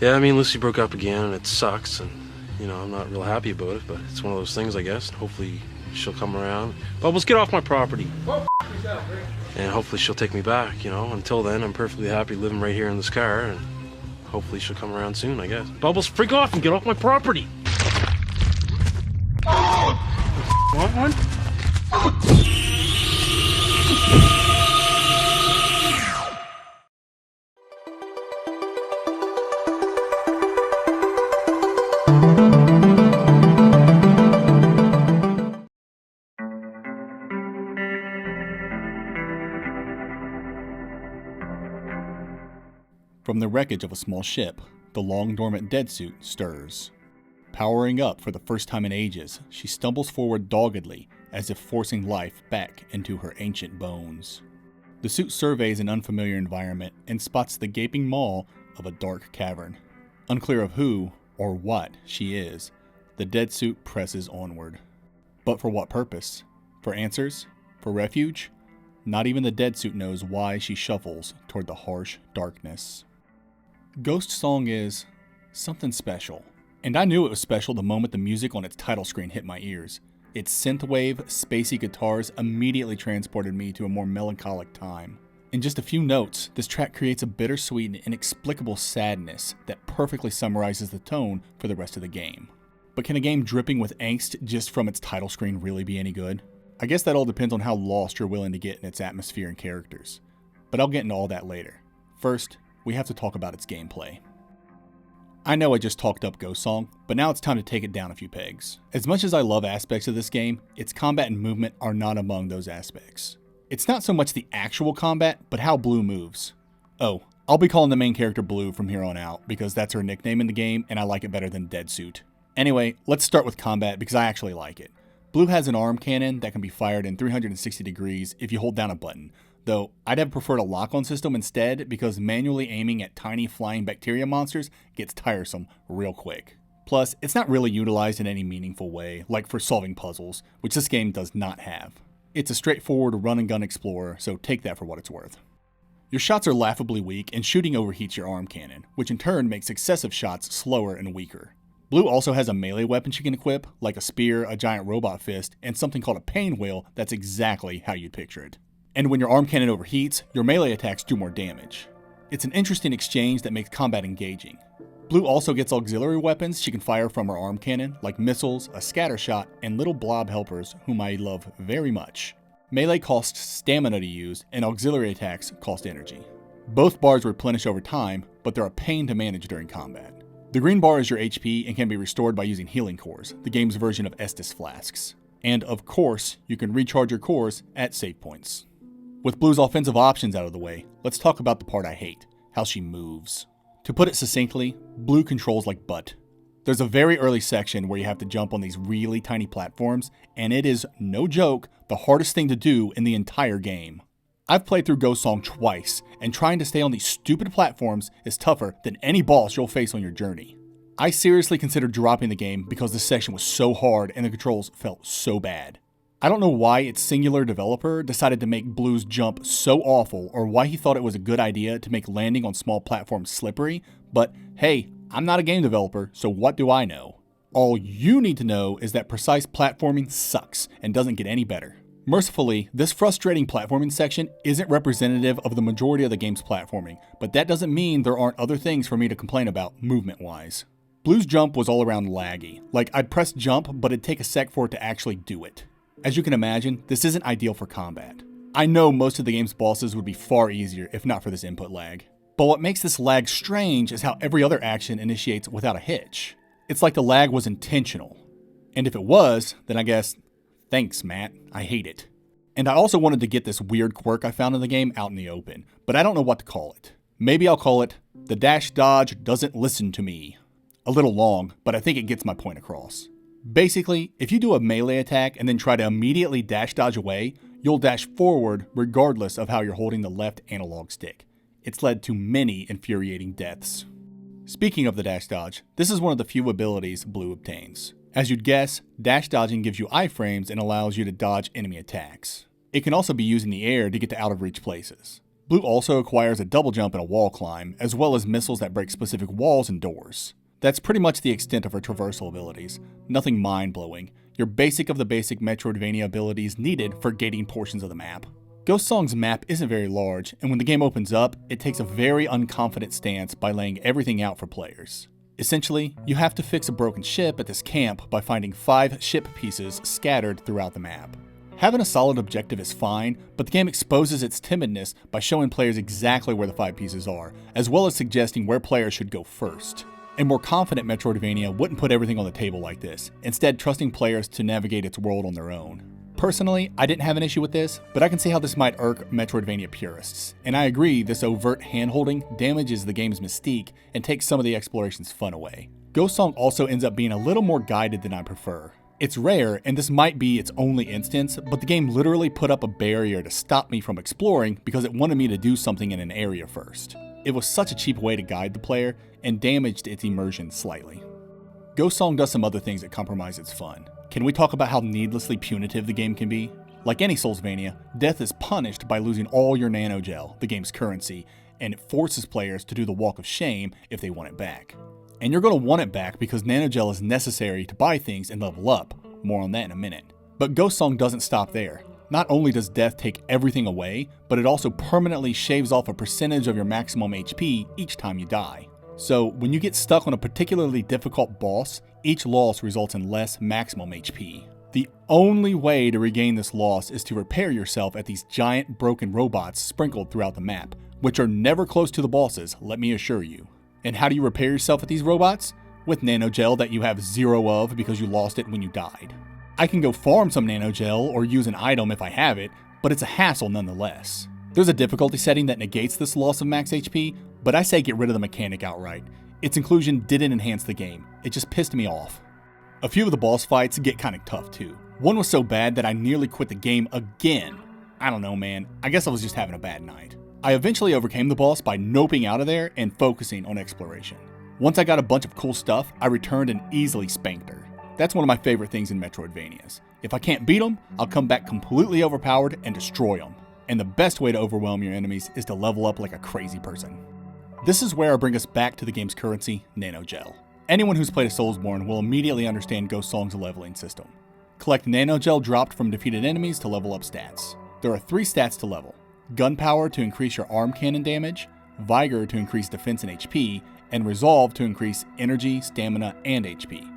Yeah, I mean, Lucy broke up again, and it sucks, and, I'm not real happy about it, but it's one of those things, I guess. Hopefully she'll come around. Bubbles, get off my property. Go f yourself, Rick. And hopefully she'll take me back, Until then, I'm perfectly happy living right here in this car, and hopefully she'll come around soon, I guess. Bubbles, freak off and get off my property! Want one? From the wreckage of a small ship, the long-dormant dead suit stirs. Powering up for the first time in ages, she stumbles forward doggedly, as if forcing life back into her ancient bones. The suit surveys an unfamiliar environment and spots the gaping maw of a dark cavern. Unclear of who, or what, she is, the dead suit presses onward. But for what purpose? For answers? For refuge? Not even the dead suit knows why she shuffles toward the harsh darkness. Ghost Song is something special. And I knew it was special the moment the music on its title screen hit my ears. Its synthwave, spacey guitars immediately transported me to a more melancholic time. In just a few notes, this track creates a bittersweet and inexplicable sadness that perfectly summarizes the tone for the rest of the game. But can a game dripping with angst just from its title screen really be any good? I guess that all depends on how lost you're willing to get in its atmosphere and characters. But I'll get into all that later. First, we have to talk about its gameplay. I know I just talked up Ghost Song, but now it's time to take it down a few pegs. As much as I love aspects of this game, its combat and movement are not among those aspects. It's not so much the actual combat, but how Blue moves. Oh, I'll be calling the main character Blue from here on out, because that's her nickname in the game, and I like it better than Dead Suit. Anyway, let's start with combat because I actually like it. Blue has an arm cannon that can be fired in 360 degrees if you hold down a button, though I'd have preferred a lock-on system instead because manually aiming at tiny flying bacteria monsters gets tiresome real quick. Plus, it's not really utilized in any meaningful way, like for solving puzzles, which this game does not have. It's a straightforward run-and-gun explorer, so take that for what it's worth. Your shots are laughably weak, and shooting overheats your arm cannon, which in turn makes successive shots slower and weaker. Blue also has a melee weapon she can equip, like a spear, a giant robot fist, and something called a pain wheel that's exactly how you'd picture it. And when your arm cannon overheats, your melee attacks do more damage. It's an interesting exchange that makes combat engaging. Blue also gets auxiliary weapons she can fire from her arm cannon, like missiles, a scatter shot, and little blob helpers whom I love very much. Melee costs stamina to use, and auxiliary attacks cost energy. Both bars replenish over time, but they're a pain to manage during combat. The green bar is your HP and can be restored by using healing cores, the game's version of Estus flasks. And of course, you can recharge your cores at save points. With Blue's offensive options out of the way, let's talk about the part I hate, how she moves. To put it succinctly, Blue controls like butt. There's a very early section where you have to jump on these really tiny platforms, and it is, no joke, the hardest thing to do in the entire game. I've played through Ghost Song twice, and trying to stay on these stupid platforms is tougher than any boss you'll face on your journey. I seriously considered dropping the game because this section was so hard and the controls felt so bad. I don't know why its singular developer decided to make Blue's jump so awful or why he thought it was a good idea to make landing on small platforms slippery, but hey, I'm not a game developer, so what do I know? All you need to know is that precise platforming sucks and doesn't get any better. Mercifully, this frustrating platforming section isn't representative of the majority of the game's platforming, but that doesn't mean there aren't other things for me to complain about movement-wise. Blue's jump was all around laggy, like I'd press jump, but it'd take a sec for it to actually do it. As you can imagine, this isn't ideal for combat. I know most of the game's bosses would be far easier if not for this input lag. But what makes this lag strange is how every other action initiates without a hitch. It's like the lag was intentional. And if it was, then I guess, thanks, Matt. I hate it. And I also wanted to get this weird quirk I found in the game out in the open, but I don't know what to call it. Maybe I'll call it, the dash dodge doesn't listen to me. A little long, but I think it gets my point across. Basically, if you do a melee attack and then try to immediately dash dodge away, you'll dash forward regardless of how you're holding the left analog stick. It's led to many infuriating deaths. Speaking of the dash dodge, this is one of the few abilities Blue obtains. As you'd guess, dash dodging gives you iframes and allows you to dodge enemy attacks. It can also be used in the air to get to out of reach places. Blue also acquires a double jump and a wall climb, as well as missiles that break specific walls and doors. That's pretty much the extent of her traversal abilities. Nothing mind-blowing. Your basic of the basic Metroidvania abilities needed for gating portions of the map. Ghost Song's map isn't very large, and when the game opens up, it takes a very unconfident stance by laying everything out for players. Essentially, you have to fix a broken ship at this camp by finding 5 ship pieces scattered throughout the map. Having a solid objective is fine, but the game exposes its timidness by showing players exactly where the 5 pieces are, as well as suggesting where players should go first. A more confident Metroidvania wouldn't put everything on the table like this, instead trusting players to navigate its world on their own. Personally, I didn't have an issue with this, but I can see how this might irk Metroidvania purists. And I agree, this overt hand-holding damages the game's mystique and takes some of the exploration's fun away. Ghost Song also ends up being a little more guided than I prefer. It's rare, and this might be its only instance, but the game literally put up a barrier to stop me from exploring because it wanted me to do something in an area first. It was such a cheap way to guide the player, and damaged its immersion slightly. Ghost Song does some other things that compromise its fun. Can we talk about how needlessly punitive the game can be? Like any Soulsvania, death is punished by losing all your nanogel, the game's currency, and it forces players to do the walk of shame if they want it back. And you're going to want it back because nanogel is necessary to buy things and level up. More on that in a minute. But Ghost Song doesn't stop there. Not only does death take everything away, but it also permanently shaves off a percentage of your maximum HP each time you die. So when you get stuck on a particularly difficult boss, each loss results in less maximum HP. The only way to regain this loss is to repair yourself at these giant broken robots sprinkled throughout the map, which are never close to the bosses, let me assure you. And how do you repair yourself at these robots? With nanogel that you have 0 of because you lost it when you died. I can go farm some nanogel or use an item if I have it, but it's a hassle nonetheless. There's a difficulty setting that negates this loss of max HP, but I say get rid of the mechanic outright. Its inclusion didn't enhance the game, it just pissed me off. A few of the boss fights get kinda tough too. One was so bad that I nearly quit the game again. I don't know, man, I guess I was just having a bad night. I eventually overcame the boss by noping out of there and focusing on exploration. Once I got a bunch of cool stuff, I returned and easily spanked her. That's one of my favorite things in Metroidvanias. If I can't beat them, I'll come back completely overpowered and destroy them. And the best way to overwhelm your enemies is to level up like a crazy person. This is where I bring us back to the game's currency, nanogel. Anyone who's played a Soulsborne will immediately understand Ghost Song's leveling system. Collect nanogel dropped from defeated enemies to level up stats. There are 3 stats to level. Gunpowder to increase your arm cannon damage, Vigor to increase defense and HP, and Resolve to increase energy, stamina, and HP.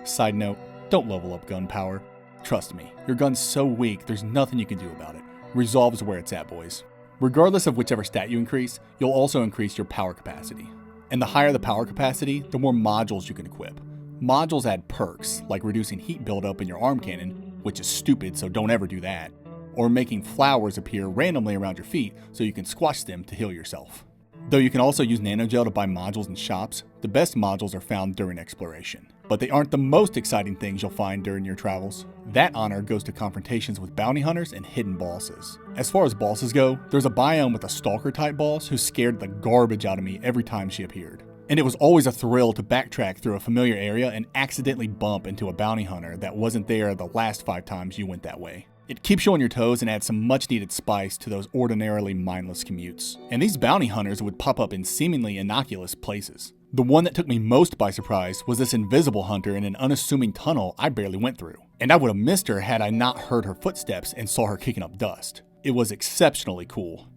Side note, don't level up Gunpowder. Trust me, your gun's so weak there's nothing you can do about it. Resolve is where it's at, boys. Regardless of whichever stat you increase, you'll also increase your power capacity. And the higher the power capacity, the more modules you can equip. Modules add perks, like reducing heat buildup in your arm cannon, which is stupid, so don't ever do that, or making flowers appear randomly around your feet so you can squash them to heal yourself. Though you can also use nanogel to buy modules in shops, the best modules are found during exploration. But they aren't the most exciting things you'll find during your travels. That honor goes to confrontations with bounty hunters and hidden bosses. As far as bosses go, there's a biome with a stalker type boss who scared the garbage out of me every time she appeared. And it was always a thrill to backtrack through a familiar area and accidentally bump into a bounty hunter that wasn't there the last 5 times you went that way. It keeps you on your toes and adds some much needed spice to those ordinarily mindless commutes. And these bounty hunters would pop up in seemingly innocuous places. The one that took me most by surprise was this invisible hunter in an unassuming tunnel I barely went through. And I would have missed her had I not heard her footsteps and saw her kicking up dust. It was exceptionally cool.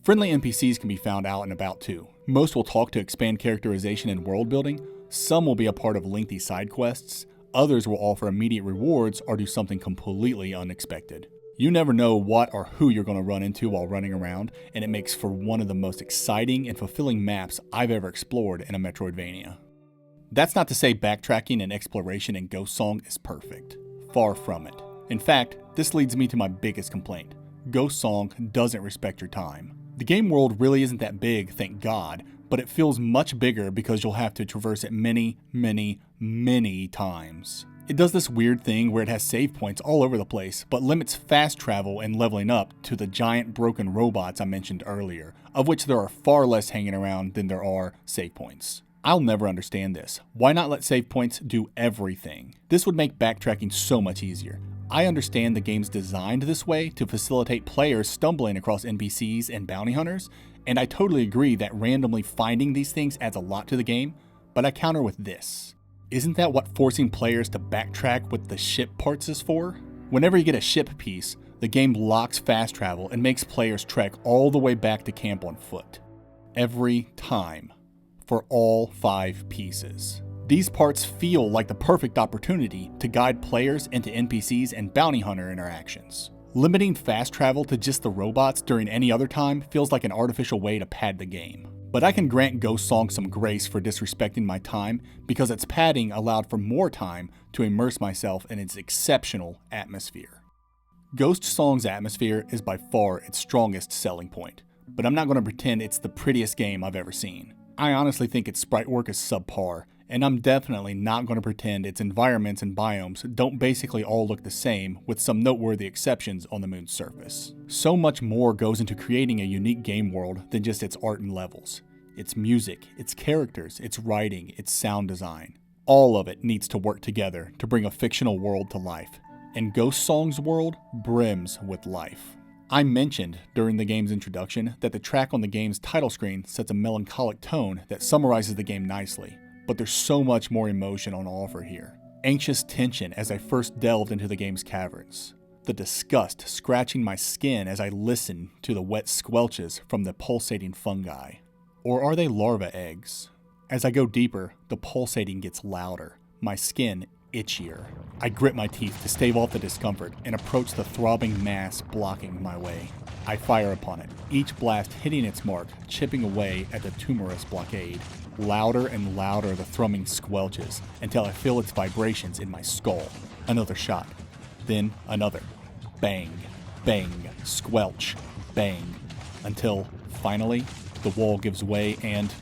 Friendly NPCs can be found out and about too. Most will talk to expand characterization and world building, some will be a part of lengthy side quests, others will offer immediate rewards or do something completely unexpected. You never know what or who you're going to run into while running around, and it makes for one of the most exciting and fulfilling maps I've ever explored in a Metroidvania. That's not to say backtracking and exploration in Ghost Song is perfect. Far from it. In fact, this leads me to my biggest complaint. Ghost Song doesn't respect your time. The game world really isn't that big, thank God, but it feels much bigger because you'll have to traverse it many times. It does this weird thing where it has save points all over the place, but limits fast travel and leveling up to the giant broken robots I mentioned earlier, of which there are far less hanging around than there are save points. I'll never understand this. Why not let save points do everything? This would make backtracking so much easier. I understand the game's designed this way to facilitate players stumbling across NPCs and bounty hunters, and I totally agree that randomly finding these things adds a lot to the game, but I counter with this. Isn't that what forcing players to backtrack with the ship parts is for? Whenever you get a ship piece, the game locks fast travel and makes players trek all the way back to camp on foot. Every time. For all 5 pieces. These parts feel like the perfect opportunity to guide players into NPCs and bounty hunter interactions. Limiting fast travel to just the robots during any other time feels like an artificial way to pad the game. But I can grant Ghost Song some grace for disrespecting my time because its padding allowed for more time to immerse myself in its exceptional atmosphere. Ghost Song's atmosphere is by far its strongest selling point, but I'm not going to pretend it's the prettiest game I've ever seen. I honestly think its sprite work is subpar, and I'm definitely not going to pretend its environments and biomes don't basically all look the same, with some noteworthy exceptions on the moon's surface. So much more goes into creating a unique game world than just its art and levels. Its music, its characters, its writing, its sound design. All of it needs to work together to bring a fictional world to life, and Ghost Song's world brims with life. I mentioned during the game's introduction that the track on the game's title screen sets a melancholic tone that summarizes the game nicely, but there's so much more emotion on offer here. Anxious tension as I first delved into the game's caverns. The disgust scratching my skin as I listened to the wet squelches from the pulsating fungi. Or are they larva eggs? As I go deeper, the pulsating gets louder, my skin itchier. I grit my teeth to stave off the discomfort and approach the throbbing mass blocking my way. I fire upon it, each blast hitting its mark, chipping away at the tumorous blockade. Louder and louder the thrumming squelches until I feel its vibrations in my skull. Another shot, then another. Bang, bang, squelch, bang, until finally the wall gives way and...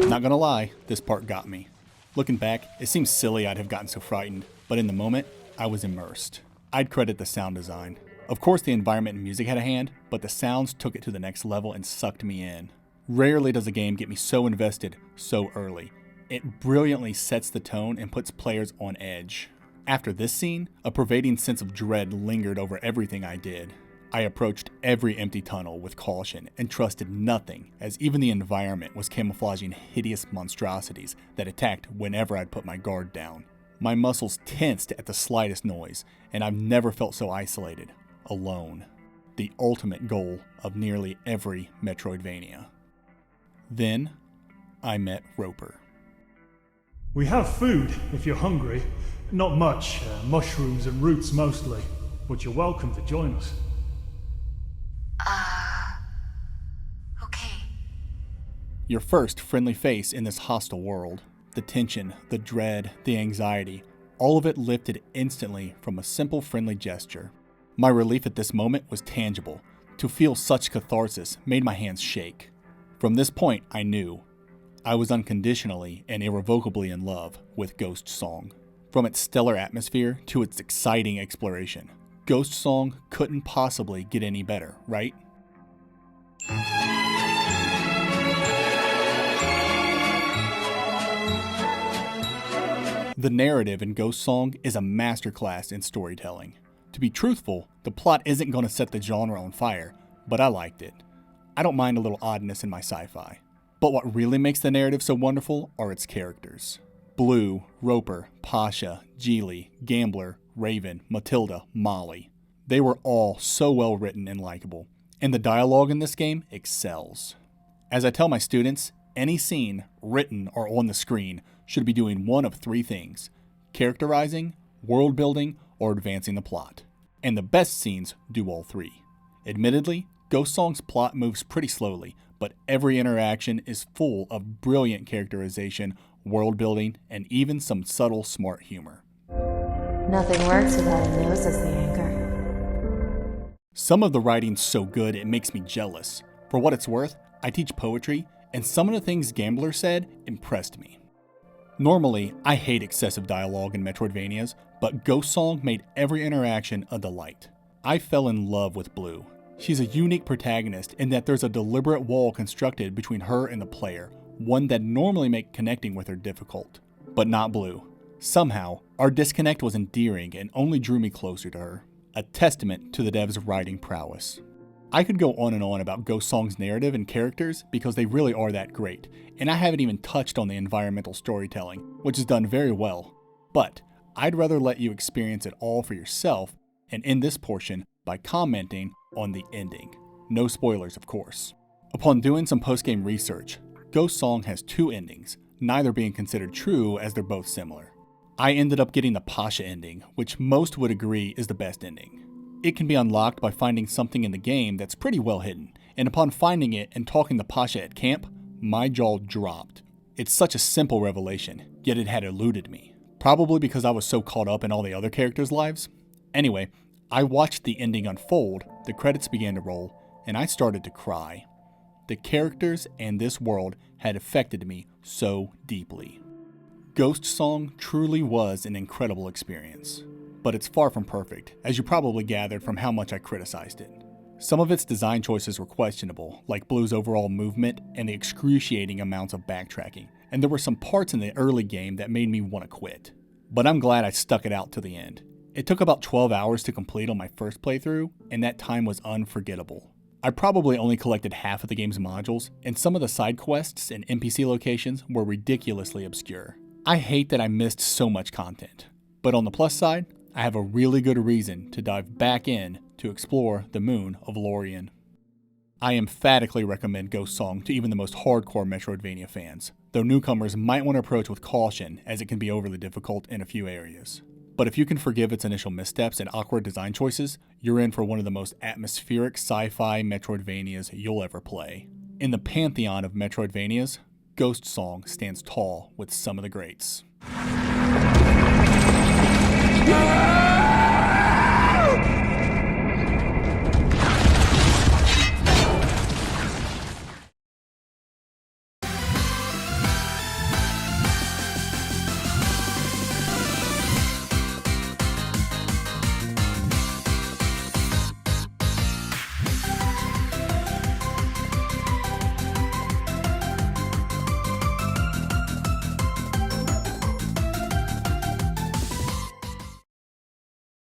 Not gonna lie, this part got me. Looking back, it seems silly I'd have gotten so frightened, but in the moment, I was immersed. I'd credit the sound design. Of course the environment and music had a hand, but the sounds took it to the next level and sucked me in. Rarely does a game get me so invested so early. It brilliantly sets the tone and puts players on edge. After this scene, a pervading sense of dread lingered over everything I did. I approached every empty tunnel with caution and trusted nothing, as even the environment was camouflaging hideous monstrosities that attacked whenever I'd put my guard down. My muscles tensed at the slightest noise, and I've never felt so isolated, alone. The ultimate goal of nearly every Metroidvania. Then, I met Roper. We have food, if you're hungry. Not much, mushrooms and roots mostly, but you're welcome to join us. Okay. Your first friendly face in this hostile world. The tension, the dread, the anxiety, all of it lifted instantly from a simple friendly gesture. My relief at this moment was tangible. To feel such catharsis made my hands shake. From this point, I knew I was unconditionally and irrevocably in love with Ghost Song. From its stellar atmosphere to its exciting exploration, Ghost Song couldn't possibly get any better, right? The narrative in Ghost Song is a masterclass in storytelling. To be truthful, the plot isn't going to set the genre on fire, but I liked it. I don't mind a little oddness in my sci-fi. But what really makes the narrative so wonderful are its characters. Blue, Roper, Pasha, Geely, Gambler, Raven, Matilda, Molly. They were all so well written and likable, and the dialogue in this game excels. As I tell my students, any scene, written or on the screen, should be doing one of 3 things: characterizing, world building, or advancing the plot. And the best scenes do all 3. Admittedly, Ghost Song's plot moves pretty slowly, but every interaction is full of brilliant characterization, world building, and even some subtle smart humor. Nothing works without a nose as the anchor. Some of the writing's so good it makes me jealous. For what it's worth, I teach poetry, and some of the things Gambler said impressed me. Normally, I hate excessive dialogue in Metroidvanias, but Ghost Song made every interaction a delight. I fell in love with Blue. She's a unique protagonist in that there's a deliberate wall constructed between her and the player, one that normally make connecting with her difficult. but not blue. Somehow, our disconnect was endearing and only drew me closer to her, a testament to the devs' writing prowess. I could go on and on about Ghost Song's narrative and characters because they really are that great, and I haven't even touched on the environmental storytelling, which is done very well. But I'd rather let you experience it all for yourself and end this portion by commenting on the ending. No spoilers, of course. Upon doing some post-game research, Ghost Song has two endings, neither being considered true as they're both similar. I ended up getting the Pasha ending, which most would agree is the best ending. It can be unlocked by finding something in the game that's pretty well hidden, and upon finding it and talking to Pasha at camp, my jaw dropped. It's such a simple revelation, yet it had eluded me. Probably because I was so caught up in all the other characters' lives. Anyway, I watched the ending unfold, the credits began to roll, and I started to cry. The characters and this world had affected me so deeply. Ghost Song truly was an incredible experience. But it's far from perfect, as you probably gathered from how much I criticized it. Some of its design choices were questionable, like Blue's overall movement and the excruciating amounts of backtracking, and there were some parts in the early game that made me want to quit. But I'm glad I stuck it out to the end. It took about 12 hours to complete on my first playthrough, and that time was unforgettable. I probably only collected half of the game's modules, and some of the side quests and NPC locations were ridiculously obscure. I hate that I missed so much content. But on the plus side, I have a really good reason to dive back in to explore the moon of Lorien. I emphatically recommend Ghost Song to even the most hardcore Metroidvania fans, though newcomers might want to approach with caution as it can be overly difficult in a few areas. But if you can forgive its initial missteps and awkward design choices, you're in for one of the most atmospheric sci-fi Metroidvanias you'll ever play. In the pantheon of Metroidvanias, Ghost Song stands tall with some of the greats. Ah!